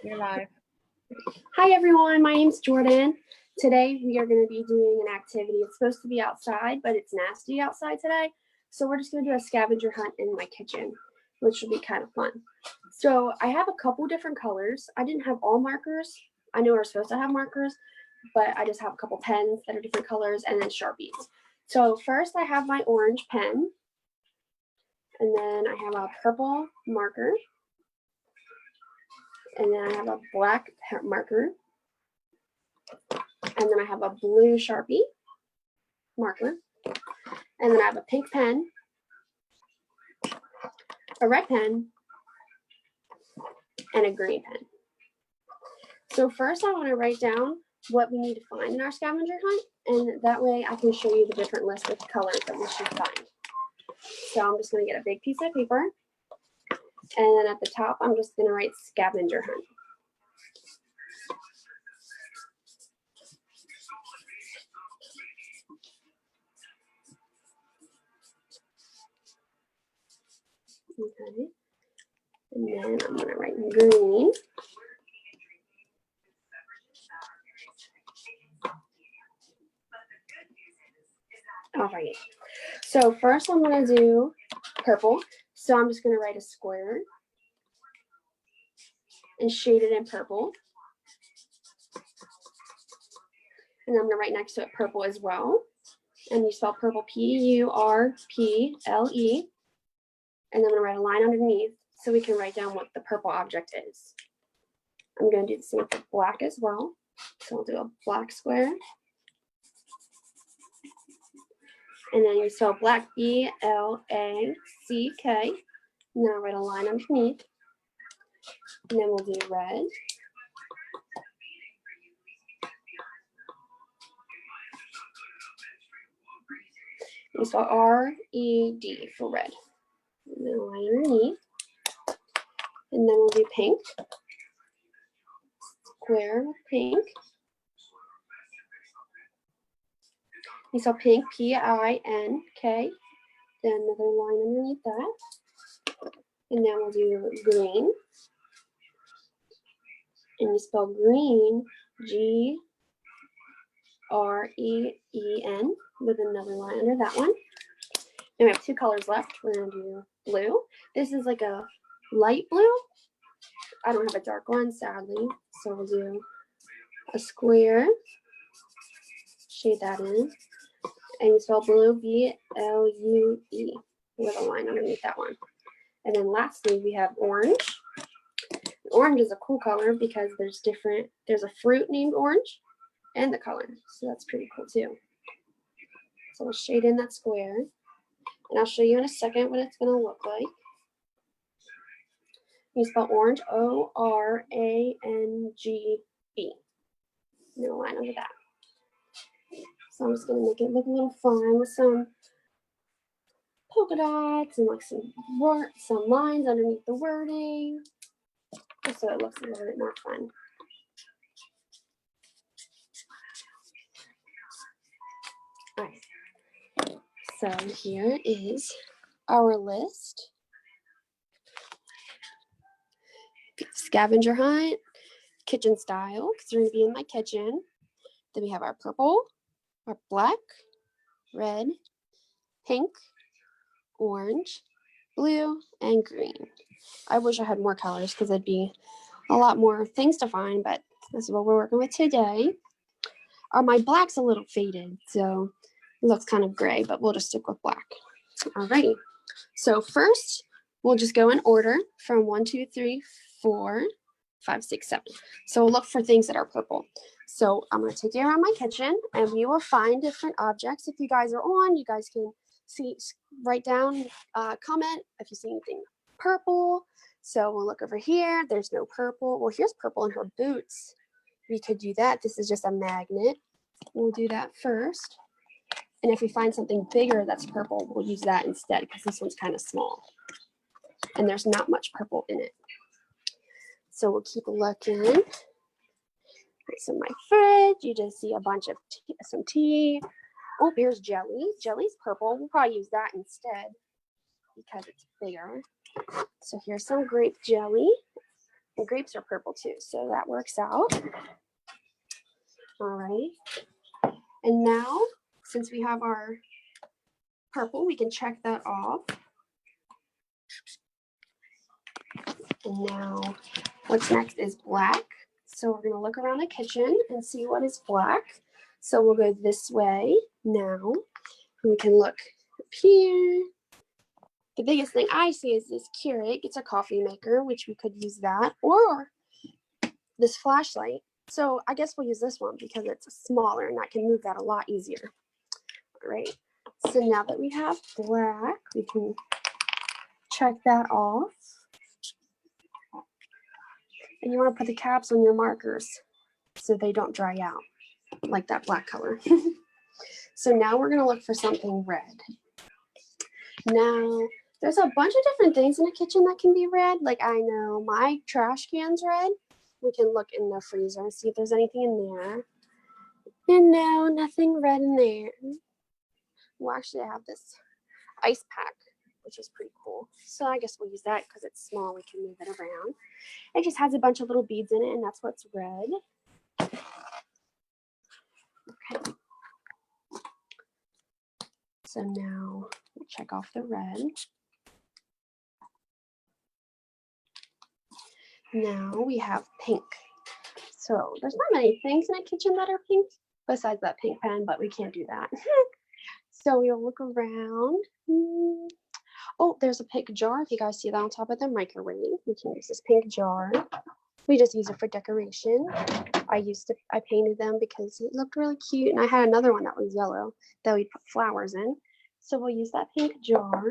You're live. Hi everyone, my name's Jordan. Today we are going to be doing an activity. It's supposed to be outside, but it's nasty outside today. So we're just going to do a scavenger hunt in my kitchen, which will be kind of fun. So I have a couple different colors. I didn't have all markers. I know we're supposed to have markers, but I just have a couple pens that are different colors and then Sharpies. So first I have my orange pen, and then I have a purple marker, and then I have a black marker, and then I have a blue Sharpie marker, and then I have a pink pen, a red pen, and a green pen. So first I want to write down what we need to find in our scavenger hunt, and that way I can show you the different list of colors that we should find. So I'm just going to get a big piece of paper, and then at the top I'm just going to write scavenger hunt. Okay, and then I'm going to write green. All right, so first I'm going to do purple. So I'm just going to write a square and shade it in purple. And I'm going to write next to it purple as well. And you spell purple P-U-R-P-L-E. And then I'm going to write a line underneath so we can write down what the purple object is. I'm going to do the same for black as well. So I'll do a black square. And then you spell black, B-L-A-C-K. And then I'll write a line underneath. And then we'll do red. You spell R-E-D for red. And then a line underneath. And then we'll do pink. Square with pink. You spell pink, P-I-N-K. Then another line underneath that. And then we'll do green. And you spell green, G-R-E-E-N, with another line under that one. And we have two colors left. We're going to do blue. This is like a light blue. I don't have a dark one, sadly. So we'll do a square. Shade that in. And you spell blue, B-L-U-E, with a line underneath that one. And then lastly, we have orange. Orange is a cool color because there's a fruit named orange and the color. So that's pretty cool too. So we'll shade in that square. And I'll show you in a second what it's going to look like. You spell orange, O-R-A-N-G-E. And then a line under that. So I'm just going to make it look a little fun with some polka dots and like some lines underneath the wording, just so it looks a little bit more fun. All right. So here is our list. Scavenger hunt, kitchen style, because we're going to be in my kitchen. Then we have our purple, our black, red, pink, orange, blue, and green. I wish I had more colors because it'd be a lot more things to find, but this is what we're working with today. My black's a little faded, so it looks kind of gray, but we'll just stick with black. Alrighty. So first, we'll just go in order from 1, 2, 3, 4, 5, 6, 7. So we'll look for things that are purple. So I'm going to take you around my kitchen, and we will find different objects. If you guys are on, you guys can write down, comment if you see anything purple. So we'll look over here. There's no purple. Well, here's purple in her boots. We could do that. This is just a magnet. We'll do that first. And if we find something bigger that's purple, we'll use that instead because this one's kind of small. And there's not much purple in it. So we'll keep looking. So my fridge, you just see a bunch of some tea. Oh, here's jelly. Jelly's purple. We'll probably use that instead because it's bigger. So here's some grape jelly. grapes are purple too, so that works out. All right. And now, since we have our purple, we can check that off. And now, what's next is black. So we're going to look around the kitchen and see what is black. So we'll go this way now. We can look up here. The biggest thing I see is this Keurig. It's a coffee maker, which we could use that, or this flashlight. So I guess we'll use this one because it's smaller and I can move that a lot easier. All right. So now that we have black, we can check that off. And you want to put the caps on your markers so they don't dry out like that black color. So now we're going to look for something red. Now, there's a bunch of different things in the kitchen that can be red. Like I know my trash can's red. We can look in the freezer and see if there's anything in there. And no, nothing red in there. Well, actually, I have this ice pack, which is pretty cool. So I guess we'll use that because it's small. We can move it around. It just has a bunch of little beads in it, and that's what's red. Okay. So now we'll check off the red. Now we have pink. So there's not many things in the kitchen that are pink besides that pink pen, but we can't do that. So we'll look around. Oh, there's a pink jar. If you guys see that on top of the microwave, we can use this pink jar. We just use it for decoration. I painted them because it looked really cute. And I had another one that was yellow that we put flowers in. So we'll use that pink jar.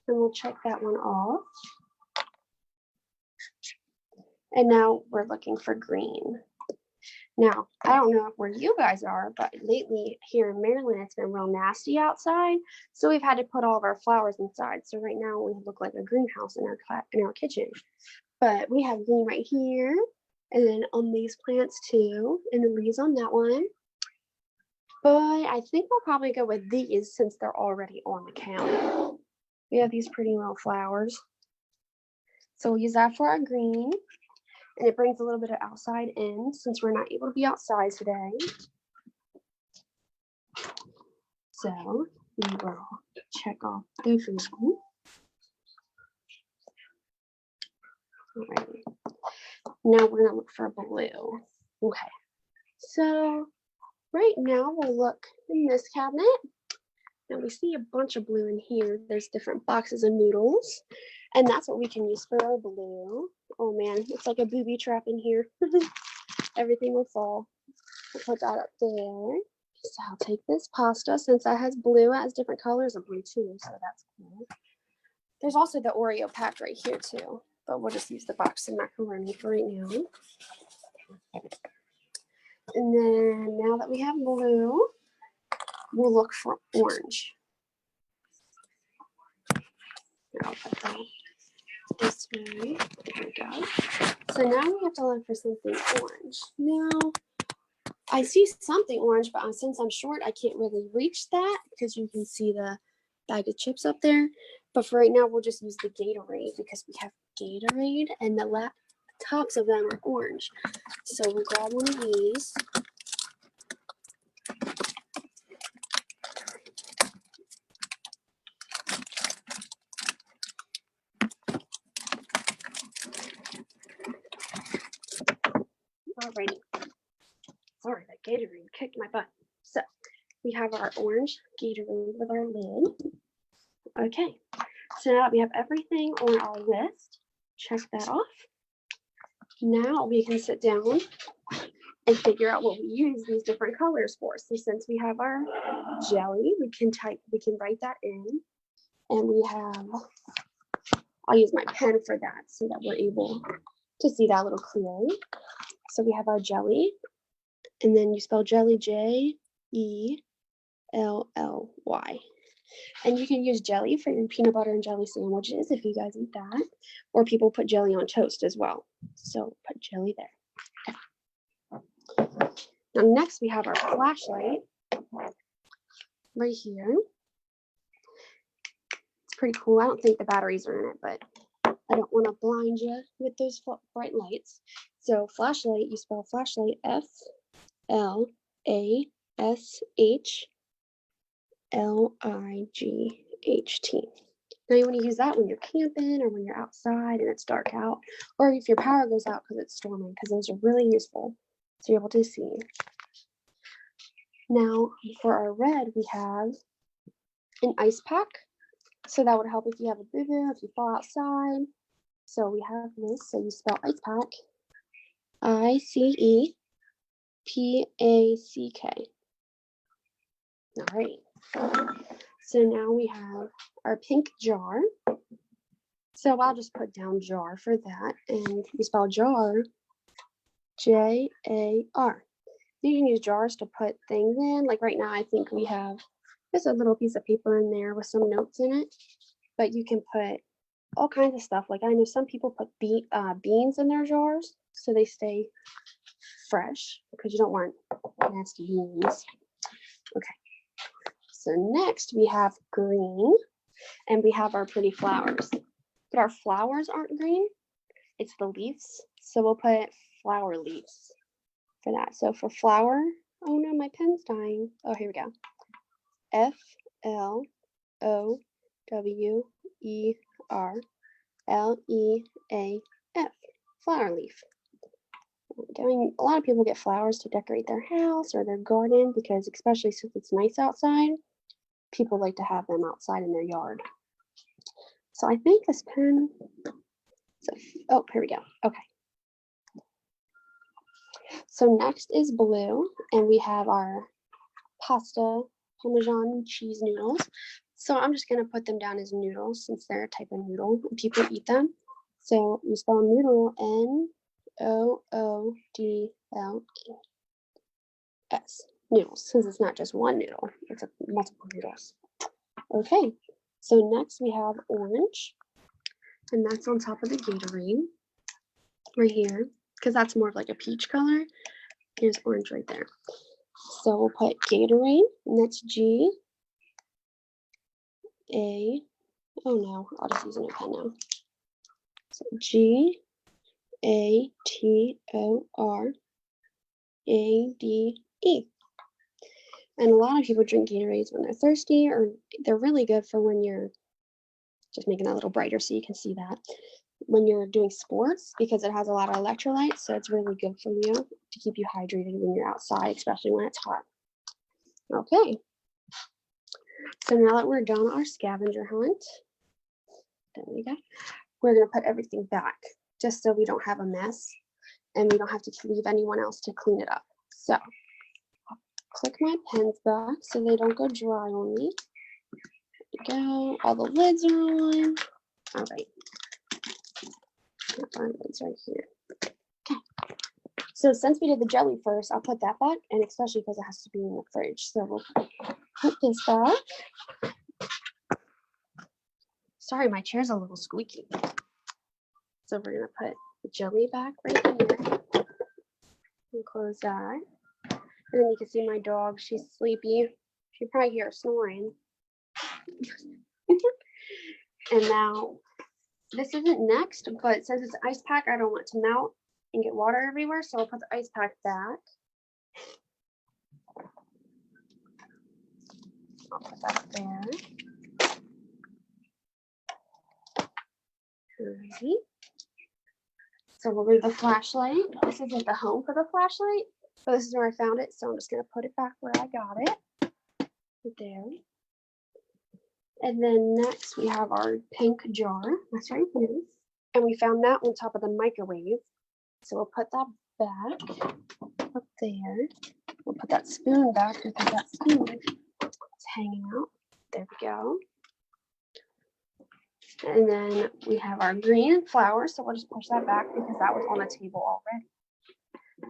And we'll check that one off. And now we're looking for green. Now, I don't know where you guys are, but lately here in Maryland, it's been real nasty outside. So we've had to put all of our flowers inside. So right now we look like a greenhouse in our kitchen. But we have green right here, and then on these plants too, and the leaves on that one. But I think we'll probably go with these since they're already on the counter. We have these pretty little flowers. So we'll use that for our green. And it brings a little bit of outside in since we're not able to be outside today. So we will check off the green. All right. Now we're going to look for blue. Okay. So right now we'll look in this cabinet. Now we see a bunch of blue in here. There's different boxes of noodles. And that's what we can use for our blue. Oh man, it's like a booby trap in here. Everything will fall. I'll put that up there. So I'll take this pasta since that has blue. It has different colors of blue too, so that's cool. There's also the Oreo pack right here too, but we'll just use the box of macaroni for right now. And then now that we have blue, we'll look for orange. Here, I'll put that this way. There we go. So now we have to look for something orange. Now, I see something orange, but since I'm short, I can't really reach that because you can see the bag of chips up there. But for right now, we'll just use the Gatorade because we have Gatorade and the tops of them are orange. So we'll grab one of these. Alrighty. Sorry, that Gatorade kicked my butt. So we have our orange Gatorade with our lid. Okay, so now that we have everything on our list, check that off. Now we can sit down and figure out what we use these different colors for. So since we have our jelly, we can write that in. And we have, I'll use my pen for that so that we're able to see that a little clearly. So we have our jelly, and then you spell jelly Jelly. And you can use jelly for your peanut butter and jelly sandwiches if you guys eat that. Or people put jelly on toast as well. So put jelly there. Now next we have our flashlight right here. It's pretty cool. I don't think the batteries are in it, but I don't want to blind you with those bright lights. So flashlight, you spell flashlight FLASHLIGHT. Now you want to use that when you're camping or when you're outside and it's dark out, or if your power goes out because it's storming, because those are really useful to be able to see. Now for our red, we have an ice pack. So that would help if you have a boo-boo, if you fall outside. So we have this. So you spell ice pack, ICEPACK. All right. So now we have our pink jar. So I'll just put down jar for that. And we spell jar, JAR. You can use jars to put things in. Like right now, I think we have just a little piece of paper in there with some notes in it. But you can put all kinds of stuff. Like I know some people put beans in their jars so they stay fresh because you don't want nasty beans. Okay. So next we have green, and we have our pretty flowers. But our flowers aren't green, it's the leaves. So we'll put flower leaves for that. So for flower, oh no, my pen's dying. Oh, here we go. FLOWERLEAF, flower leaf. A lot of people get flowers to decorate their house or their garden because, especially since it's nice outside, people like to have them outside in their yard. So I think this pen, oh, here we go. Okay. So next is blue, and we have our pasta Parmesan cheese noodles. So I'm just going to put them down as noodles since they're a type of noodle and people eat them. So you spell noodle NOODLES. Noodles, since it's not just one noodle, it's multiple noodles. Okay, so next we have orange, and that's on top of the Gatorade right here, because that's more of like a peach color. Here's orange right there. So we'll put Gatorade, and that's G A. Oh no, I'll just use a new pen now. So GATORADE. And a lot of people drink Gatorades when they're thirsty, or they're really good for when you're just making that a little brighter so you can see that. When you're doing sports, because it has a lot of electrolytes, so it's really good for you to keep you hydrated when you're outside, especially when it's hot. Okay. So now that we're done our scavenger hunt, there we go. We're going to put everything back just so we don't have a mess and we don't have to leave anyone else to clean it up. So I'll click my pens back so they don't go dry on me. There we go. All the lids are on. All right. Our lids right here. Okay. So since we did the jelly first, I'll put that back, and especially because it has to be in the fridge. So we'll put this back. Sorry, my chair's a little squeaky. So we're going to put the jelly back right here and close that. And then you can see my dog. She's sleepy. She probably hear her snoring. And now, this isn't next, but since it's an ice pack, I don't want it to melt and get water everywhere. So I'll put the ice pack back. I'll put that there. Alright. So we'll leave the flashlight. This isn't the home for the flashlight, but this is where I found it. So I'm just going to put it back where I got it. Right there. And then next we have our pink jar. That's right here. And we found that on top of the microwave. So we'll put that back up there. We'll put that spoon back because that spoon is hanging out. There we go. And then we have our green flower, so we'll just push that back because that was on the table already.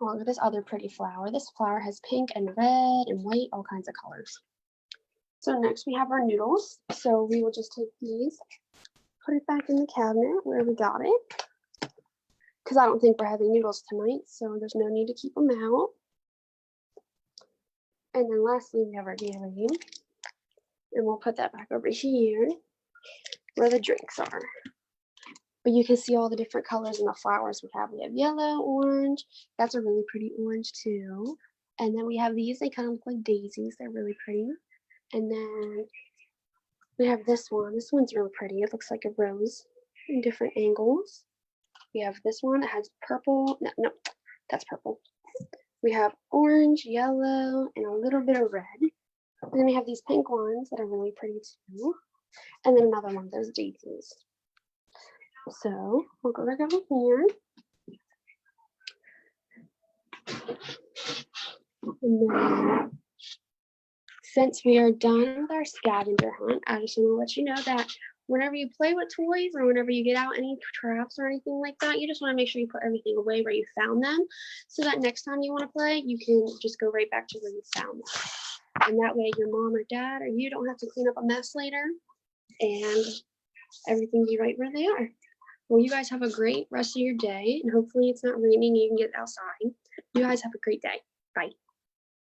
Along with this other pretty flower. This flower has pink and red and white, all kinds of colors. So next we have our noodles. So we will just take these, put it back in the cabinet where we got it. Because I don't think we're having noodles tonight, so there's no need to keep them out. And then lastly, we have our Gatorade. And we'll put that back over here where the drinks are. But you can see all the different colors in the flowers we have. We have yellow, orange. That's a really pretty orange too. And then we have these. They kind of look like daisies. They're really pretty. And then we have this one. This one's really pretty. It looks like a rose in different angles. We have this one that has purple. No, that's purple. We have orange, yellow, and a little bit of red. And then we have these pink ones that are really pretty too. And then another one of those daisies. So we'll go back over here. And then, since we are done with our scavenger hunt, I just want to let you know that whenever you play with toys or whenever you get out any traps or anything like that, you just want to make sure you put everything away where you found them, so that next time you want to play, you can just go right back to where you found them. And that way your mom or dad or you don't have to clean up a mess later, and everything be right where they are. Well, you guys have a great rest of your day, and hopefully it's not raining, you can get outside. You guys have a great day.